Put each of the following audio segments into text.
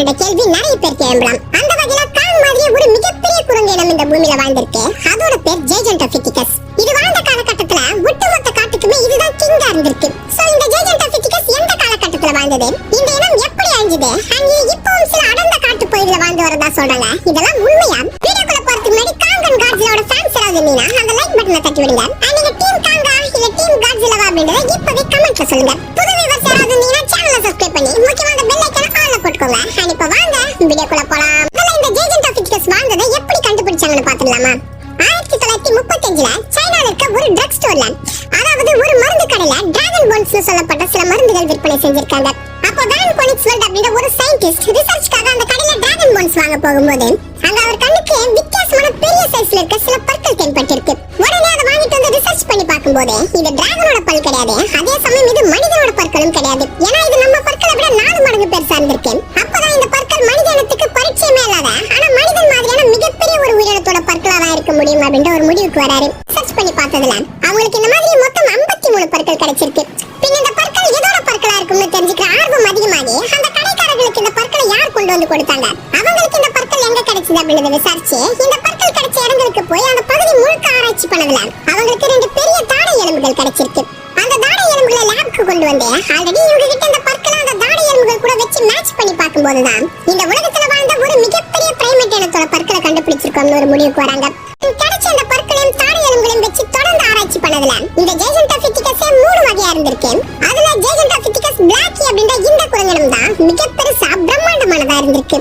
அப்படின்ற கேள்வி நிறைய பேருக்கு எழும்பலாம். அந்த வகையில காங் மாதிரி ஒரு மிகப்பெரிய குரங்கு இனம் இந்த பூமியில வாழ்ந்திருக்கு. அதோட பேர் ஜெய்ஜென்டோபித்திகஸ். இது வாழ்ந்த காலகட்டத்துல ஒட்டுமொத்த காட்டுக்குமே இதுதான் கிங்கா இருந்திருக்கு. சோ இந்த ஜெய்ஜென்டோபித்திகஸ் எந்த காலகட்டத்துல வாழ்ந்தது, இந்த இனம் எப்படி அழிஞ்சது, அங்கே இப்பவும் சில அடர்ந்த காட்டு பகுதியில வாழ்ந்து வரதா சொல்றாங்க. இதெல்லாம் உண்மையா? வீடியோக்குள்ள போறதுக்கு முன்னாடி காங் அண்ட் காட்ஸிலாவோட ஃபேன்ஸ் யாராவது இருந்தீங்கன்னா அந்த லைக் பட்டனை தட்டி விடுங்க. நீங்க டீம் காங்கா இல்ல டீம் காட்ஸிலாவா அப்படின்றத இப்பவே கமெண்ட்ல சொல்லுங்க. புது வியூவர்ஸ் யாராவது இருந்தீங்கன்னா சேனலை சப்ஸ்கிரைப் பண்ணி முக்கியமா அந்த பெல் ஐகானை ஆன்ல போட்டுக்கோங்க. அண்ட் இப்போ வாங்க வீடியோக்குள்ள போலாம். முதல்ல இந்த ஜெய்ஜென்டோபித்திகஸ் வாழ்ந்ததை எப்படி கண்டுபிடிச்சாங்கன்னு பாத்துடலாமா? 1935ல சைனால இருக்க ஒரு ட்ரக் ஸ்டோர்ல, அதாவது ஒரு மருந்து கடையில டிராகன் போன்ஸ்னு சொல்லப்பட்ட சில மருந்துகள் விற்பனை செஞ்சிருக்காங்க. அப்போ வேன் கொனிக்ஸ்வெல்ட் அப்படின்ற ஒரு சயின்டிஸ்ட் ரிசர்ச்காக அந்த கடையில டிராகன் போன்ஸ் வாங்க போகும்போது அங்க அவர் கண்ணுக்கு வித்தியாசமான பெரிய சைஸ்ல இருக்க சில பற்கள் தென்பட்டிருக்கு. உடனே அதை வாங்கிட்டு வந்து ரிசர்ச் பண்ணி பார்க்கும்போது இது டிராகனோட பல் கிடையாது, அதே சமயம் இது மனிதனோட பற்களும் கிடையாது. ஏன்னா இது நம்ம பற்களை விட 4 மடங்கு பெருசா இருந்திருக்கு. அப்பதான் இந்த பற்கள் மனித இனத்துக்கு பரிச்சயமே இல்லாத ஆனா மனிதன் மாதிரியான மிகப்பெரிய ஒரு உயிரினத்தோட பற்களா தான் இருக்க முடியும் அப்படின்ற ஒரு முடிவுக்கு வராரு. ரிசர்ச் பண்ணி பார்த்ததுல அவங்களுக்கு இந்த மாதிரி மொத்தம் 53 பற்கள் கிடைச்சிருக்கு. பின் இந்த பற்கள் எதோட பற்களா இருக்கும்னு தெரிஞ்சுக்கிற ஆர்வம் அதிகமாகி அந்த கடைக்காரர்களுக்கு இந்த பற்களை யார் கொண்டு வந்து கொடுத்தாங்க, அவங்களுக்கு இந்த பற்கள் எங்க கிடைச்சது அப்படின்றத விசாரிச்சு இந்த பற்கள் கிடைச்ச இடங்களுக்கு போய் அந்த பகுதி முழுக்க ஆராய்ச்சி பண்ணதுல அவங்களுக்கு 2 பெரிய தாடை எலும்புகள் கிடைச்சிருக்கு. அந்த தாடை எலும்புகளை லேபுக்கு கொண்டு வந்து ஆல்ரெடி இவங்க கிட்ட இந்த பற்களை அந்த தாடை எலும்புகள் கூட வச்சு மேட்ச் பண்ணி பார்க்கும்போதுதான் இந்த உலகத்துல வாழ்ந்த ஒரு மிகப்பெரிய பிரைமேட் இனத்தோட பற்களை கண்டுபிடிச்சிருக்கோம்னு ஒரு முடிவுக்கு வராங்க. கிடைச்ச இந்த பற்களையும் தாடை எலும்புகளையும் வச்சு தொடர்ந்து ஆராய்ச்சி பண்ணதுல இந்த ஜெய்ஜென்டோபித்திகஸ் 3 வகையா இருந்திருக்கு. அதுல ஜெய்ஜென்டோபித்திகஸ் பிளாக்கி அப்படின்ற இந்த குரங்கினம் தான் மிக பெருசா பிரம்மாண்டமானதா இருந்திருக்கு.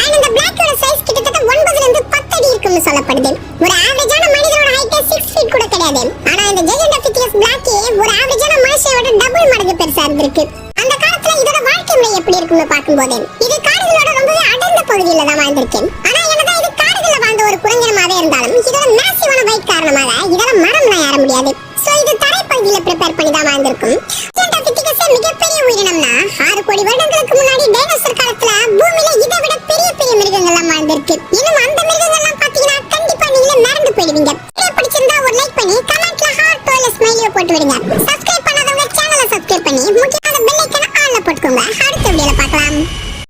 அண்ட் இந்த பிளாக்கியோட சைஸ் கிட்டத்தட்ட 9 ல இருந்து 10 அடி இருக்கும்னு சொல்லப்படுது. ஒரு ஆவரேஜான மனிதனோட ஹைட் 6 ஃபீட் கூட கிடையாது. ஆனா இந்த ஜெய்ஜென்டோபித்திகஸ் பிளாக்கி ஒரு ஆவரேஜான மனுஷனோட டபுள் மடங்கு பெருசா இருந்திருக்கு. அந்த காலத்துல இதோட வாழ்க்கை முறை எப்படி இருக்கும்னு பார்க்கும்போது இது காடுகளோட ரொம்பவே அடர்ந்த பகுதியில தான் வாழ்ந்திருக்கு. ஆனா என்னதான் இது காடுகள்ல வாழ்ந்த ஒரு குரங்கினமாவே இருந்தாலும் இதோட மேசிவான வெயிட் காரணமாக இதால மரம்லாம் ஏற முடியாது. சோ இது தரைப்பகுதியில ப்ரிப்பேர் பண்ணி தான் வாழ்ந்திருக்கும். ஜெய்ஜென்டோபித்திகஸ் மிகப்பெரிய உயிரினம்னா 6 கோடி வருடங்களுக்கு முன்னாடி டைனோசர் காலத்துல பூமியில இதை விட பெரிய பெரிய மிருகங்கள்லாம் வாழ்ந்திருக்கு. இன்னும் அந்த மிருகங்கள்லாம் பாத்தீங்கன்னா கண்டிப்பா நீங்க மறந்து போயிடுவீங்க. பிடிச்சிருந்தா ஒரு லைக் பண்ணி கமெண்ட்ல ஹார்ட் இல்ல ஸ்மைலியோ போட்டு விடுங்க.